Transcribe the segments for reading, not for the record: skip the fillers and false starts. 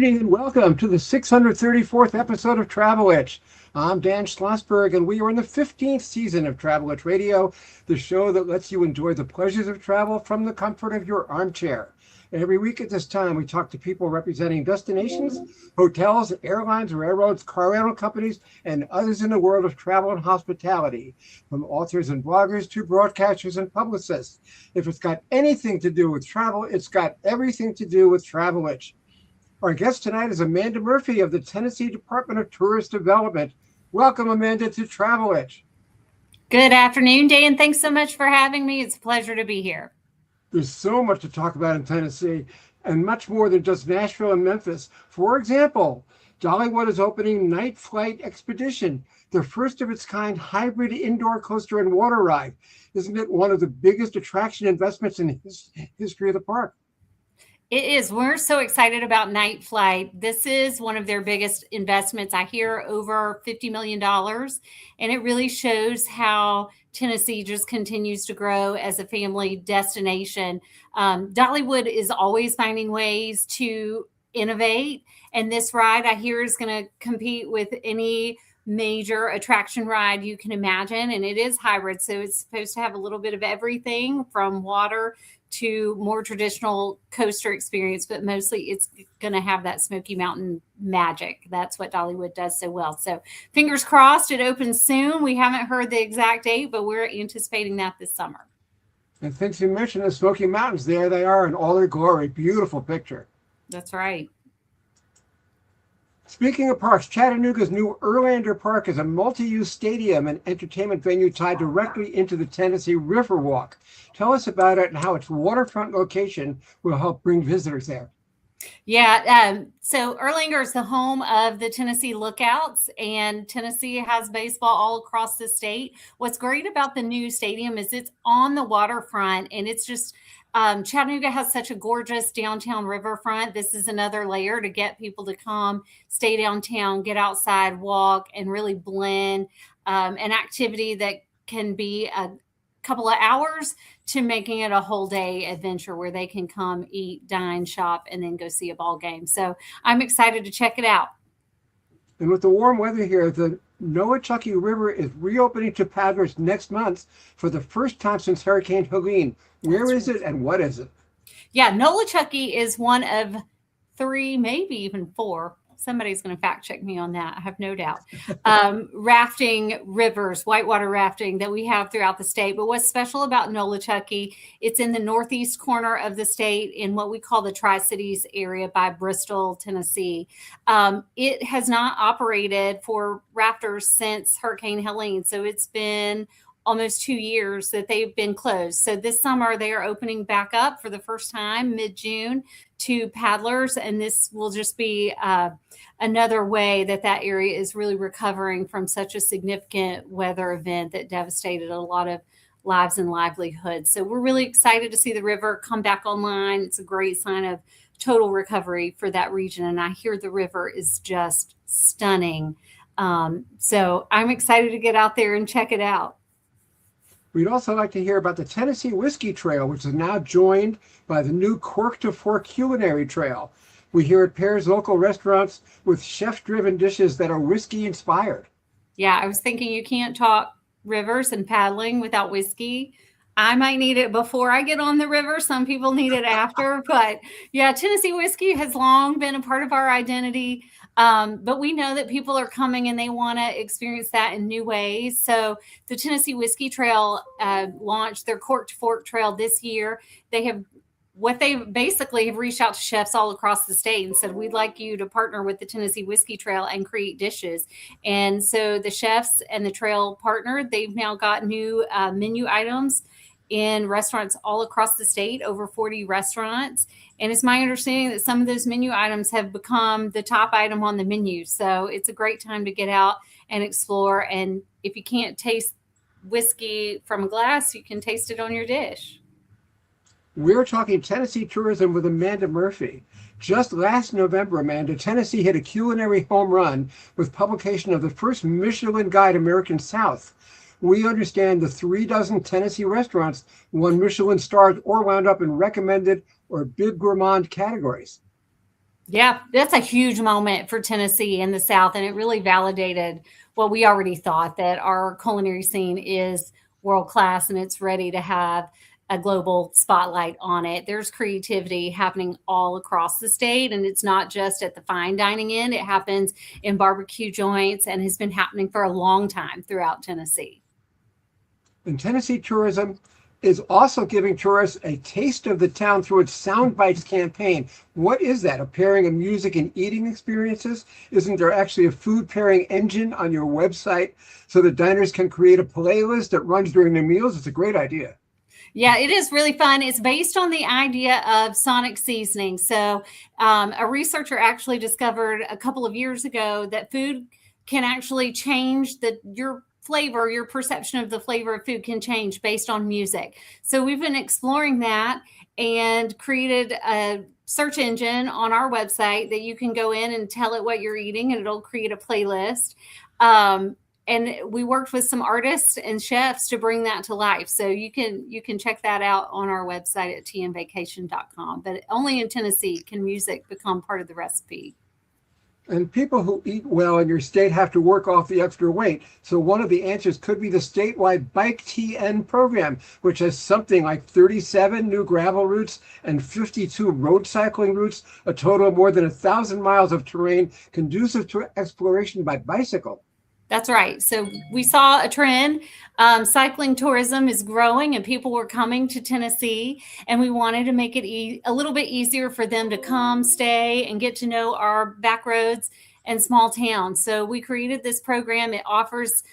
evening and welcome to the 634th episode of Travel Itch. I'm Dan Schlossberg and we are in the 15th season of Travel Itch Radio, the show that lets you enjoy the pleasures of travel from the comfort of your armchair. Every week at this time, we talk to people representing destinations, hotels, airlines, railroads, car rental companies, and others in the world of travel and hospitality, from authors and bloggers to broadcasters and publicists. If it's got anything to do with travel, it's got everything to do with Travel Itch. Our guest tonight is Amanda Murphy of the Tennessee Department of Tourist Development. Welcome, Amanda, to Travel Itch. Good afternoon, Dan. Thanks so much for having me. It's a pleasure to be here. There's so much to talk about in Tennessee, and much more than just Nashville and Memphis. For example, Dollywood is opening Night Flight Expedition, the first of its kind hybrid indoor coaster and water ride. Isn't it one of the biggest attraction investments in the history of the park? It is. We're so excited about Night Flight. This is one of their biggest investments. I hear over $50 million, and it really shows how Tennessee just continues to grow as a family destination. Dollywood is always finding ways to innovate, and this ride I hear is going to compete with any major attraction ride you can imagine, and it is hybrid, so it's supposed to have a little bit of everything from water to more traditional coaster experience, but mostly it's going to have that Smoky Mountain magic. That's what Dollywood does so well. So fingers crossed it opens soon. We haven't heard the exact date, but we're anticipating that this summer. And since you mentioned the Smoky Mountains, there they are in all their glory. Beautiful picture. That's right. Speaking of parks, Chattanooga's new Erlander Park is a multi-use stadium and entertainment venue tied directly into the Tennessee Riverwalk. Tell us about it and how its waterfront location will help bring visitors there. Yeah, so Erlanger is the home of the Tennessee Lookouts, and Tennessee has baseball all across the state. What's great about the new stadium is it's on the waterfront, and it's just Chattanooga has such a gorgeous downtown riverfront. This is another layer to get people to come, stay downtown, get outside, walk, and really blend an activity that can be a couple of hours to making it a whole day adventure where they can come eat, dine, shop, and then go see a ball game. So I'm excited to check it out. And with the warm weather here, the Noachucky River is reopening to paddlers next month for the first time since Hurricane Helene. Where is it and what is it? Yeah, Noachucky is one of 3, maybe even 4. Somebody's going to fact check me on that. I have no doubt. Rafting rivers, whitewater rafting that we have throughout the state. But what's special about Noachucky, it's in the northeast corner of the state in what we call the Tri-Cities area by Bristol, Tennessee. It has not operated for rafters since Hurricane Helene. So it's been almost 2 years that they've been closed. So this summer they are opening back up for the first time mid-June to paddlers. And this will just be another way that area is really recovering from such a significant weather event that devastated a lot of lives and livelihoods. So we're really excited to see the river come back online. It's a great sign of total recovery for that region. And I hear the river is just stunning. So I'm excited to get out there and check it out. We'd also like to hear about the Tennessee Whiskey Trail, which is now joined by the new Cork to Fork Culinary Trail. We hear it pairs local restaurants with chef-driven dishes that are whiskey-inspired. Yeah, I was thinking you can't talk rivers and paddling without whiskey. I might need it before I get on the river. Some people need it after. But yeah, Tennessee whiskey has long been a part of our identity. But we know that people are coming and they want to experience that in new ways. So the Tennessee Whiskey Trail launched their Cork to Fork Trail this year. They basically have reached out to chefs all across the state and said, we'd like you to partner with the Tennessee Whiskey Trail and create dishes. And so the chefs and the trail partnered. They've now got new menu items in restaurants all across the state, over 40 restaurants. And it's my understanding that some of those menu items have become the top item on the menu. So it's a great time to get out and explore. And if you can't taste whiskey from a glass, you can taste it on your dish. We're talking Tennessee tourism with Amanda Murphy. Just last November, Amanda, Tennessee hit a culinary home run with publication of the first Michelin Guide American South. We understand the 36 Tennessee restaurants won Michelin stars or wound up in recommended or Bib Gourmand categories. Yeah, that's a huge moment for Tennessee and the South, and it really validated what we already thought, that our culinary scene is world class and it's ready to have a global spotlight on it. There's creativity happening all across the state, and it's not just at the fine dining end, it happens in barbecue joints and has been happening for a long time throughout Tennessee. And Tennessee Tourism is also giving tourists a taste of the town through its Sound Bites campaign. What is that? A pairing of music and eating experiences? Isn't there actually a food pairing engine on your website so that diners can create a playlist that runs during their meals? It's a great idea. Yeah, it is really fun. It's based on the idea of sonic seasoning. So, a researcher actually discovered a couple of years ago that food can actually change your flavor, your perception of the flavor of food can change based on music. So, we've been exploring that and created a search engine on our website that you can go in and tell it what you're eating, and it'll create a playlist. And we worked with some artists and chefs to bring that to life. So you can check that out on our website at tnvacation.com. But only in Tennessee can music become part of the recipe. And people who eat well in your state have to work off the extra weight. So one of the answers could be the statewide Bike TN program, which has something like 37 new gravel routes and 52 road cycling routes, a total of more than 1,000 miles of terrain conducive to exploration by bicycle. That's right. So we saw a trend. Cycling tourism is growing and people were coming to Tennessee, and we wanted to make it a little bit easier for them to come, stay, and get to know our back roads and small towns. So we created this program. It offers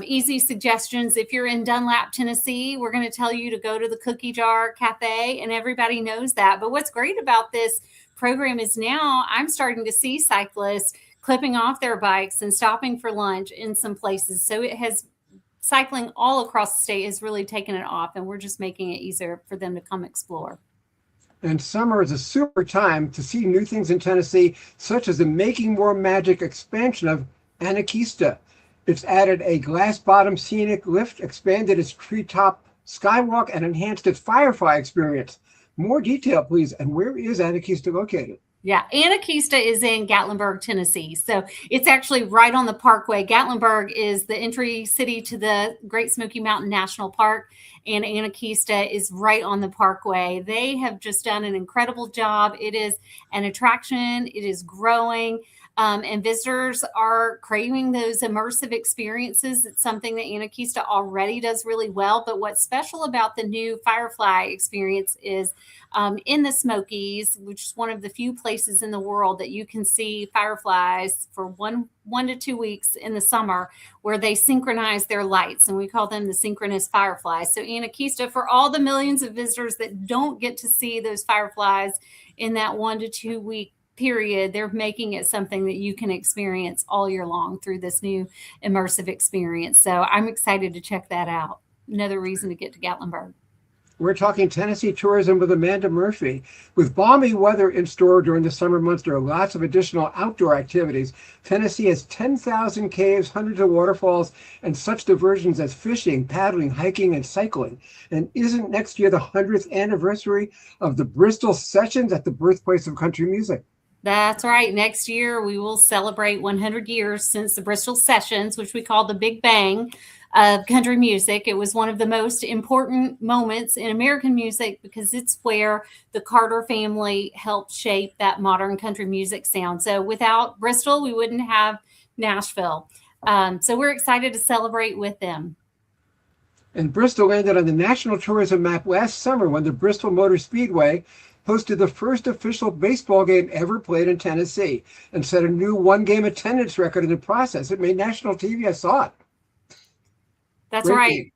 easy suggestions. If you're in Dunlap, Tennessee, we're going to tell you to go to the Cookie Jar Cafe, and everybody knows that. But what's great about this program is now I'm starting to see cyclists clipping off their bikes and stopping for lunch in some places. So cycling all across the state has really taken it off, and we're just making it easier for them to come explore. And summer is a super time to see new things in Tennessee, such as the Making More Magic expansion of Anakeesta. It's added a glass-bottom scenic lift, expanded its treetop skywalk, and enhanced its Firefly experience. More detail, please. And where is Anakeesta located? Yeah, Anakeesta is in Gatlinburg, Tennessee. So it's actually right on the parkway. Gatlinburg is the entry city to the Great Smoky Mountain National Park, and Anakeesta is right on the parkway. They have just done an incredible job. It is an attraction. It is growing. And visitors are craving those immersive experiences. It's something that Anakeesta already does really well. But what's special about the new Firefly experience is in the Smokies, which is one of the few places in the world that you can see fireflies for one to 2 weeks in the summer, where they synchronize their lights, and we call them the synchronous fireflies. So Anakeesta, for all the millions of visitors that don't get to see those fireflies in that 1 to 2 week period, they're making it something that you can experience all year long through this new immersive experience. So I'm excited to check that out. Another reason to get to Gatlinburg. We're talking Tennessee tourism with Amanda Murphy. With balmy weather in store during the summer months, there are lots of additional outdoor activities. Tennessee has 10,000 caves, hundreds of waterfalls, and such diversions as fishing, paddling, hiking, and cycling. And isn't next year the 100th anniversary of the Bristol Sessions at the birthplace of country music? That's right. Next year, we will celebrate 100 years since the Bristol Sessions, which we call the Big Bang of country music. It was one of the most important moments in American music because it's where the Carter family helped shape that modern country music sound. So without Bristol, we wouldn't have Nashville. So we're excited to celebrate with them. And Bristol landed on the national tourism map last summer when the Bristol Motor Speedway hosted the first official baseball game ever played in Tennessee and set a new one-game attendance record in the process. It made national TV. I saw it. That's Great right.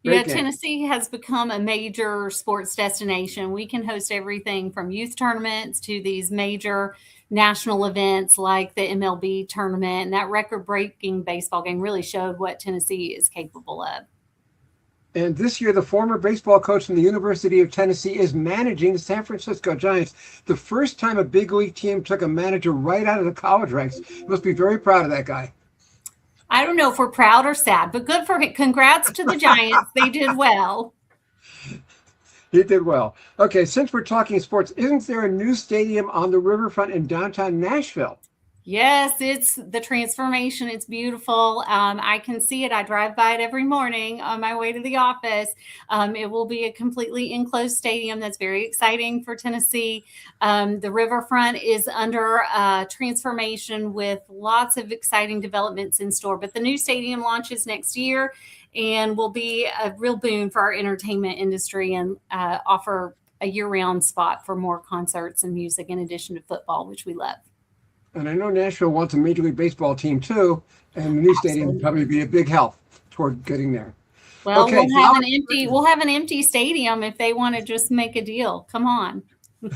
Game. Tennessee has become a major sports destination. We can host everything from youth tournaments to these major national events like the MLB tournament. And that record-breaking baseball game really showed what Tennessee is capable of. And this year, the former baseball coach from the University of Tennessee is managing the San Francisco Giants. The first time a big league team took a manager right out of the college ranks. You must be very proud of that guy. I don't know if we're proud or sad, but good for him. Congrats to the Giants. They did well. He did well. Okay, since we're talking sports, isn't there a new stadium on the riverfront in downtown Nashville? Yes, it's the transformation. It's beautiful. I can see it. I drive by it every morning on my way to the office. It will be a completely enclosed stadium. That's very exciting for Tennessee. The riverfront is under transformation with lots of exciting developments in store. But the new stadium launches next year and will be a real boon for our entertainment industry and offer a year-round spot for more concerts and music in addition to football, which we love. And I know Nashville wants a Major League Baseball team too, and the new stadium would probably be a big help toward getting there. Well, okay, we'll have an empty stadium if they want to just make a deal. Come on.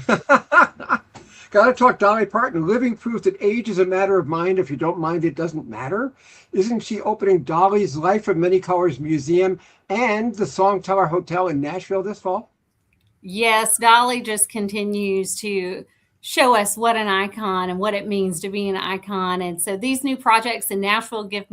Got to talk Dolly Parton, living proof that age is a matter of mind. If you don't mind, it doesn't matter. Isn't she opening Dolly's Life of Many Colors Museum and the Songteller Hotel in Nashville this fall? Yes, Dolly just continues to show us what an icon and what it means to be an icon. And so these new projects in Nashville give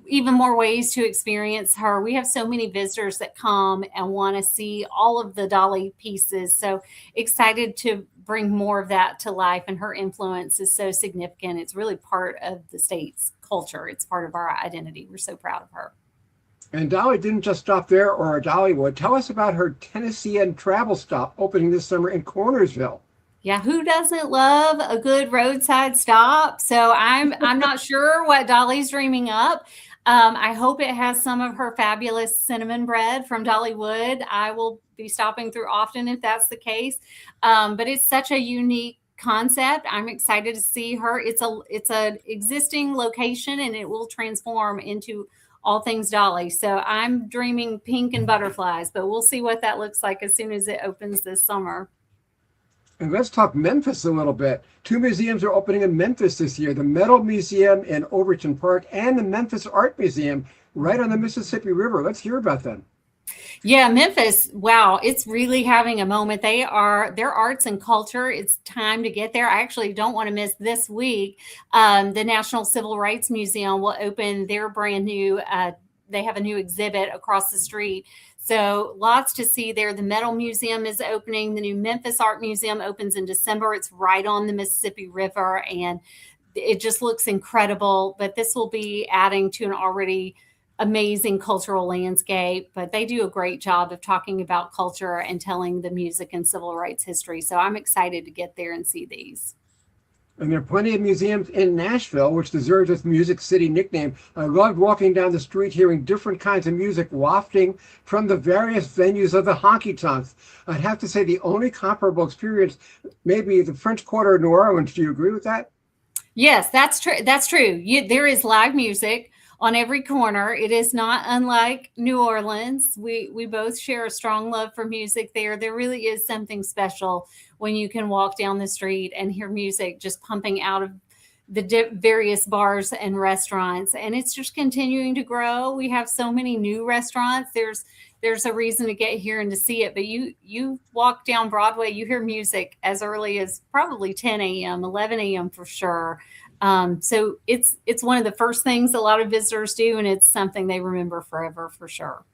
even more ways to experience her. We have so many visitors that come and want to see all of the Dolly pieces. So excited to bring more of that to life. And her influence is so significant. It's really part of the state's culture. It's part of our identity. We're so proud of her. And Dolly didn't just stop there or Dollywood. Tell us about her Tennessean travel stop opening this summer in Cornersville. Yeah, who doesn't love a good roadside stop? So I'm not sure what Dolly's dreaming up. I hope it has some of her fabulous cinnamon bread from Dollywood. I will be stopping through often if that's the case. But it's such a unique concept. I'm excited to see her. It's a existing location and it will transform into all things Dolly. So I'm dreaming pink and butterflies, but we'll see what that looks like as soon as it opens this summer. And let's talk Memphis a little bit. 2 museums are opening in Memphis this year, the Metal Museum in Overton Park and the Memphis Art Museum right on the Mississippi River. Let's hear about them. Yeah, Memphis, wow, it's really having a moment. Their arts and culture, it's time to get there. I actually don't want to miss this week. The National Civil Rights Museum will open their brand new, they have a new exhibit across the street. So lots to see there. The Metal Museum is opening. The new Memphis Art Museum opens in December. It's right on the Mississippi River, and it just looks incredible. But this will be adding to an already amazing cultural landscape. But they do a great job of talking about culture and telling the music and civil rights history. So I'm excited to get there and see these. And there are plenty of museums in Nashville, which deserves its Music City nickname. I loved walking down the street, hearing different kinds of music wafting from the various venues of the honky tonks. I'd have to say the only comparable experience may be the French Quarter of New Orleans. Do you agree with that? Yes, that's true. That's true. There is live music on every corner. It is not unlike New Orleans. We both share a strong love for music there. There really is something special when you can walk down the street and hear music just pumping out of the various bars and restaurants. And it's just continuing to grow. We have so many new restaurants. There's a reason to get here and to see it. But you walk down Broadway, you hear music as early as probably 10 a.m., 11 a.m. for sure. So it's one of the first things a lot of visitors do, and it's something they remember forever for sure.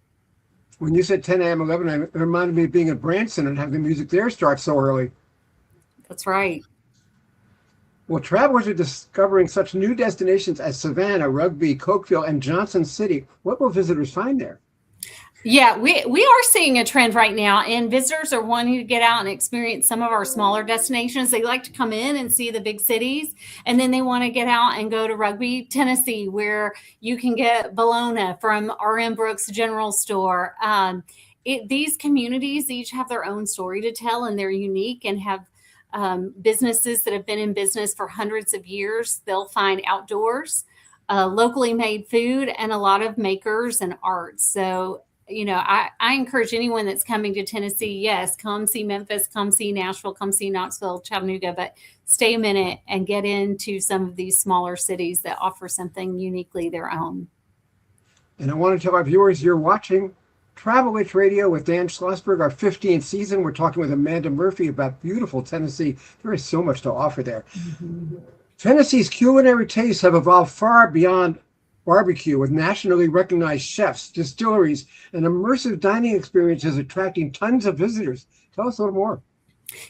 When you said 10 a.m., 11 a.m., it reminded me of being at Branson and having the music there start so early. That's right. Well, travelers are discovering such new destinations as Savannah, Rugby, Cokeville, and Johnson City. What will visitors find there? Yeah, we are seeing a trend right now, and visitors are wanting to get out and experience some of our smaller destinations. They like to come in and see the big cities, and then they want to get out and go to Rugby, Tennessee, where you can get bologna from R.M. Brooks General Store. These communities each have their own story to tell, and they're unique and have businesses that have been in business for hundreds of years. They'll find outdoors, locally made food, and a lot of makers and arts. So I encourage anyone that's coming to Tennessee, yes, come see Memphis, come see Nashville, come see Knoxville, Chattanooga, but stay a minute and get into some of these smaller cities that offer something uniquely their own. And I want to tell our viewers you're watching Travel Witch Radio with Dan Schlossberg, our 15th season. We're talking with Amanda Murphy about beautiful Tennessee. There is so much to offer there. Mm-hmm. Tennessee's culinary tastes have evolved far beyond barbecue with nationally recognized chefs, distilleries, and immersive dining experiences attracting tons of visitors. Tell us a little more.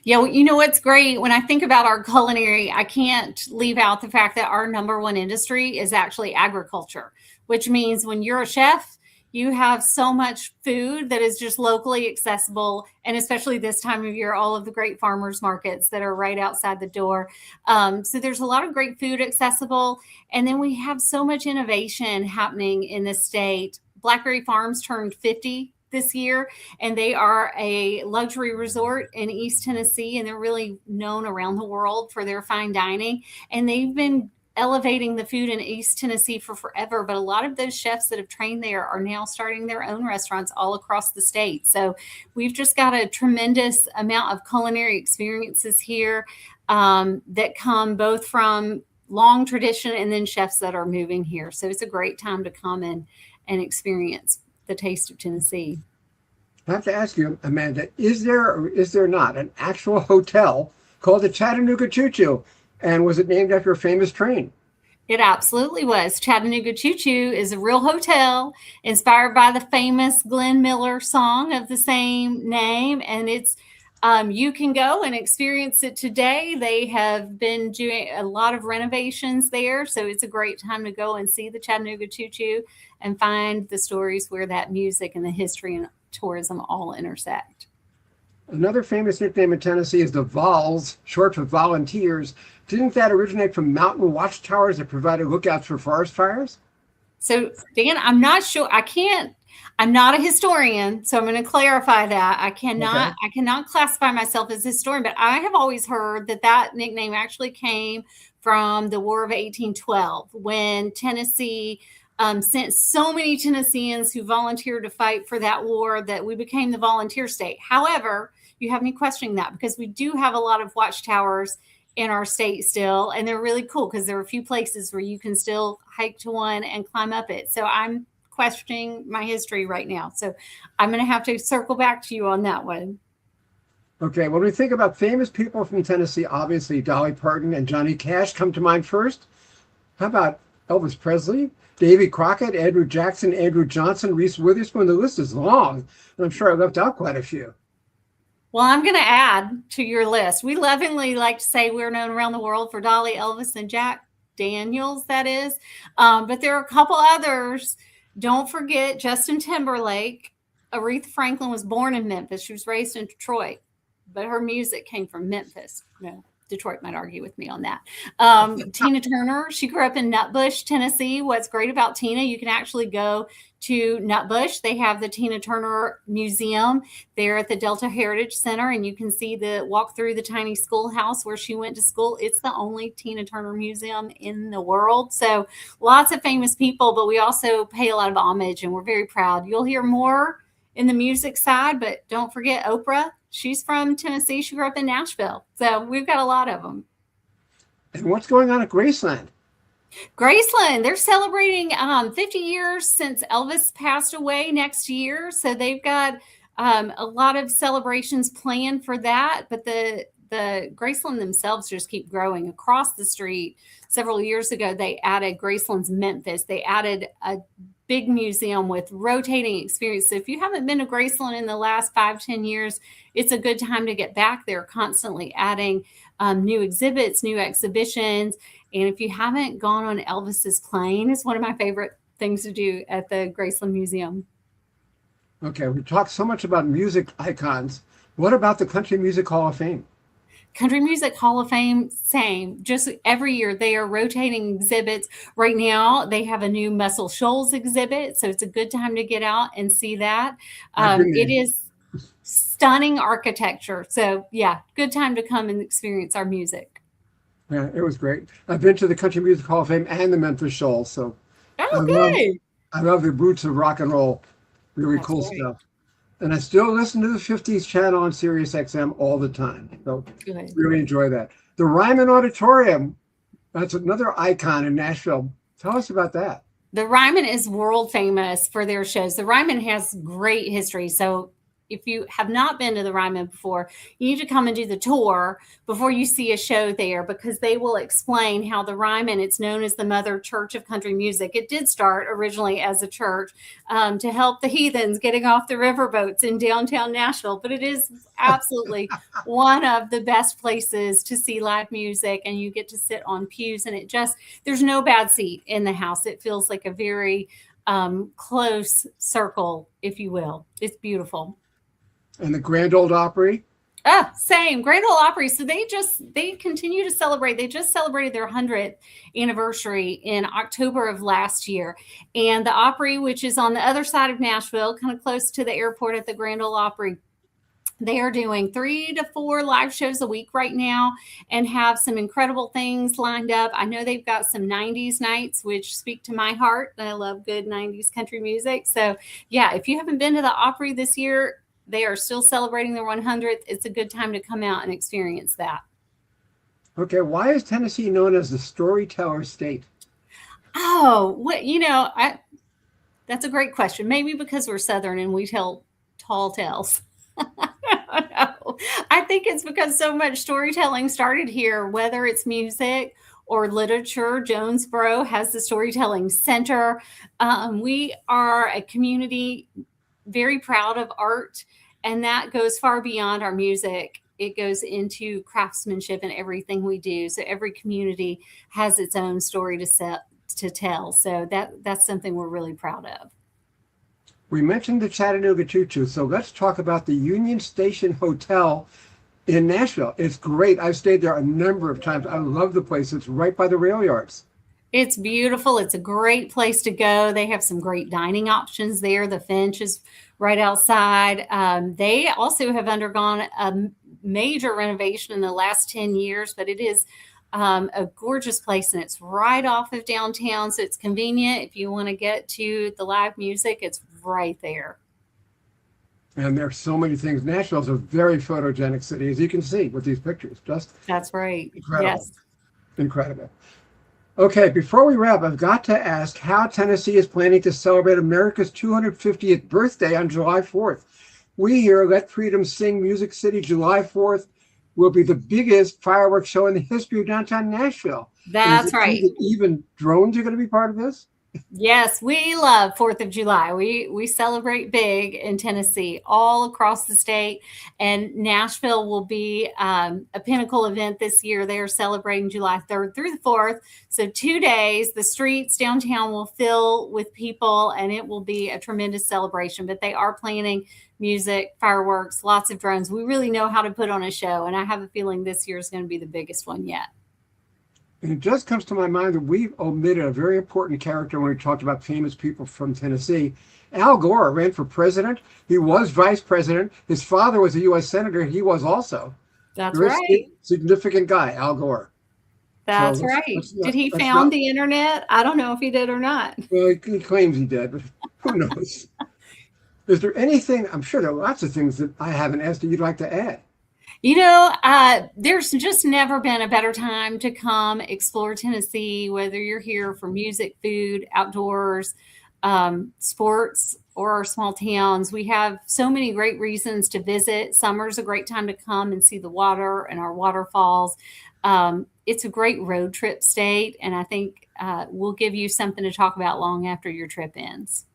Yeah, well, you know what's great? When I think about our culinary, I can't leave out the fact that our number one industry is actually agriculture, which means when you're a chef, you have so much food that is just locally accessible. And especially this time of year, all of the great farmers markets that are right outside the door. So there's a lot of great food accessible. And then we have so much innovation happening in the state. Blackberry Farms turned 50 this year, and they are a luxury resort in East Tennessee, and they're really known around the world for their fine dining. And they've been elevating the food in East Tennessee for forever, but a lot of those chefs that have trained there are now starting their own restaurants all across the state. So we've just got a tremendous amount of culinary experiences here that come both from long tradition and then chefs that are moving here. So it's a great time to come and experience the taste of Tennessee. I have to ask you, Amanda, is there or is there not an actual hotel called the Chattanooga Choo Choo? And was it named after a famous train? It absolutely was. Chattanooga Choo Choo is a real hotel inspired by the famous Glenn Miller song of the same name. And it's you can go and experience it today. They have been doing a lot of renovations there. So it's a great time to go and see the Chattanooga Choo Choo and find the stories where that music and the history and tourism all intersect. Another famous nickname in Tennessee is the Vols, short for volunteers. Didn't that originate from mountain watchtowers that provided lookouts for forest fires? So, Dan, I'm not sure. I'm not a historian, so I'm going to clarify that. I cannot classify myself as a historian, but I have always heard that nickname actually came from the War of 1812 when Tennessee sent so many Tennesseans who volunteered to fight for that war that we became the volunteer state. However, you have me questioning that because we do have a lot of watchtowers in our state still, and they're really cool because there are a few places where you can still hike to one and climb up it. So I'm questioning my history right now. So I'm going to have to circle back to you on that one. Okay, when we think about famous people from Tennessee, obviously Dolly Parton and Johnny Cash come to mind first. How about Elvis Presley, Davy Crockett, Andrew Jackson, Andrew Johnson, Reese Witherspoon? The list is long, and I'm sure I left out quite a few. Well, I'm going to add to your list. We lovingly like to say we're known around the world for Dolly, Elvis, and Jack Daniels, that is. But there are a couple others. Don't forget Justin Timberlake. Aretha Franklin was born in Memphis. She was raised in Detroit, but her music came from Memphis. No, Detroit might argue with me on that. Tina Turner, she grew up in Nutbush, Tennessee. What's great about Tina, you can actually go to Nutbush. They have the Tina Turner Museum there at the Delta Heritage Center, and you can walk through the tiny schoolhouse where she went to school. It's the only Tina Turner museum in the world. So lots of famous people, but we also pay a lot of homage, and we're very proud. You'll hear more in the music side, but don't forget Oprah. She's from Tennessee. She grew up in Nashville. So we've got a lot of them. And what's going on at Graceland? Graceland, they're celebrating 50 years since Elvis passed away next year. So they've got a lot of celebrations planned for that. But the Graceland themselves just keep growing. Across the street, several years ago, they added Graceland's Memphis. They added a big museum with rotating experience. So if you haven't been to Graceland in the last 5-10 years, it's a good time to get back. They're constantly adding new exhibits, new exhibitions. And if you haven't gone on Elvis's plane, it's one of my favorite things to do at the Graceland Museum. Okay, we talked so much about music icons. What about the Country Music Hall of Fame? Country Music Hall of Fame, same. Just every year they are rotating exhibits. Right now they have a new Muscle Shoals exhibit, so it's a good time to get out and see that. It is stunning architecture. So yeah, good time to come and experience our music. Yeah, it was great. I've been to the Country Music Hall of Fame and the Memphis Shoals, so I love the roots of rock and roll. Really cool stuff. And I still listen to the 50s channel on Sirius XM all the time. So really enjoy that. The Ryman Auditorium, that's another icon in Nashville. Tell us about that. The Ryman is world famous for their shows. The Ryman has great history. So if you have not been to the Ryman before, you need to come and do the tour before you see a show there, because they will explain how the Ryman, it's known as the Mother Church of Country Music. It did start originally as a church to help the heathens getting off the riverboats in downtown Nashville, but it is absolutely one of the best places to see live music, and you get to sit on pews, and there's no bad seat in the house. It feels like a very close circle, if you will. It's beautiful. And the Grand Ole Opry? Same. Grand Ole Opry. So they continue to celebrate. They just celebrated their 100th anniversary in October of last year. And the Opry, which is on the other side of Nashville, kind of close to the airport at the Grand Ole Opry, they are doing 3 to 4 live shows a week right now and have some incredible things lined up. I know they've got some 90s nights, which speak to my heart. I love good 90s country music. So yeah, if you haven't been to the Opry this year, they are still celebrating their 100th. It's a good time to come out and experience that. Okay. Why is Tennessee known as the storyteller state? That's a great question. Maybe because we're Southern and we tell tall tales. I think it's because so much storytelling started here, whether it's music or literature. Jonesboro has the Storytelling Center. We are a community very proud of art, and that goes far beyond our music. It goes into craftsmanship and everything we do. So every community has its own story to tell. So that's something we're really proud of. We mentioned the Chattanooga Choo Choo, so let's talk about the Union Station Hotel in Nashville. It's great. I've stayed there a number of times. I love the place. It's right by the rail yards. It's beautiful. It's a great place to go. They have some great dining options there. The Finch is right outside. They also have undergone a major renovation in the last 10 years, but it is a gorgeous place, and it's right off of downtown. So it's convenient. If you want to get to the live music, it's right there. And there's so many things. Nashville's a very photogenic city, as you can see with these pictures. That's right. Incredible. Yes. Incredible. Okay, before we wrap, I've got to ask how Tennessee is planning to celebrate America's 250th birthday on July 4th. We here at Let Freedom Sing Music City, July 4th, will be the biggest fireworks show in the history of downtown Nashville. That's right. Even drones are going to be part of this? Yes, we love 4th of July. We celebrate big in Tennessee, all across the state. And Nashville will be a pinnacle event this year. They are celebrating July 3rd through the 4th. So 2 days, the streets downtown will fill with people, and it will be a tremendous celebration. But they are planning music, fireworks, lots of drones. We really know how to put on a show. And I have a feeling this year is going to be the biggest one yet. And it just comes to my mind that we've omitted a very important character when we talked about famous people from Tennessee. Al Gore ran for president. He was vice president. His father was a U.S. senator. He was also. That's right. Significant guy, Al Gore. That's right. Did he found the internet? I don't know if he did or not. Well, he claims he did, but who knows? Is there anything, I'm sure there are lots of things that I haven't asked that you'd like to add. There's just never been a better time to come explore Tennessee, whether you're here for music, food, outdoors, sports, or our small towns. We have so many great reasons to visit. Summer's a great time to come and see the water and our waterfalls. It's a great road trip state, and I think we'll give you something to talk about long after your trip ends.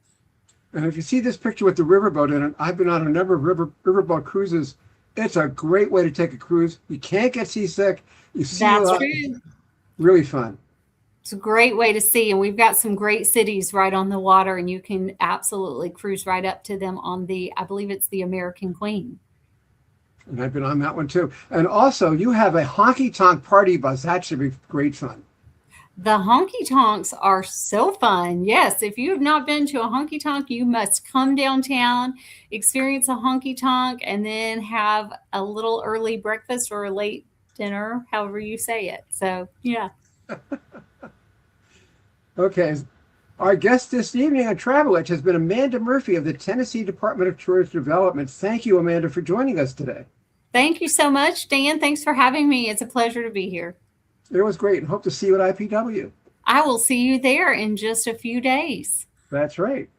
And if you see this picture with the riverboat in it, I've been on a number of riverboat cruises. It's a great way to take a cruise. You can't get seasick. You see That's a lot. true. Really fun. It's a great way to see. And we've got some great cities right on the water, and you can absolutely cruise right up to them on I believe it's the American Queen. And I've been on that one too. And also, you have a honky tonk party bus. That should be great fun. The honky tonks are so fun. Yes, if you have not been to a honky tonk, you must come downtown, experience a honky tonk, and then have a little early breakfast or a late dinner, however you say it. So, yeah. Okay. Our guest this evening on Travel Edge has been Amanda Murphy of the Tennessee Department of Tourist Development. Thank you, Amanda, for joining us today. Thank you so much, Dan. Thanks for having me. It's a pleasure to be here. It was great, and hope to see you at IPW. I will see you there in just a few days. That's right.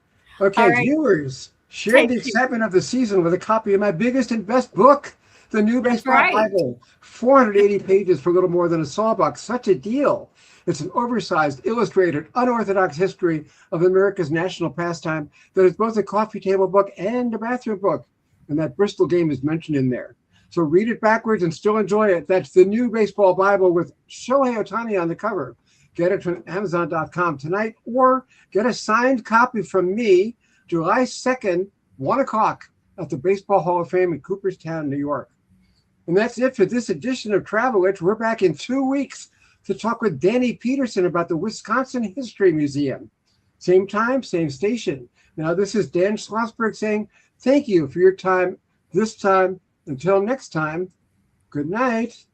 Okay, right. Viewers, Share Thank the you. excitement of the season with a copy of my biggest and best book, The New Baseball right. Bible. 480 pages for a little more than a sawbuck. Such a deal. It's an oversized, illustrated, unorthodox history of America's national pastime that is both a coffee table book and a bathroom book. And that Bristol game is mentioned in there. So read it backwards and still enjoy it. That's The New Baseball Bible with Shohei Ohtani on the cover. Get it from Amazon.com tonight, or get a signed copy from me July 2nd, 1 o'clock at the Baseball Hall of Fame in Cooperstown, New York. And that's it for this edition of Travel Itch. We're back in 2 weeks to talk with Danny Peterson about the Wisconsin History Museum. Same time, same station. Now, this is Dan Schlossberg saying thank you for your time this time. Until next time, good night.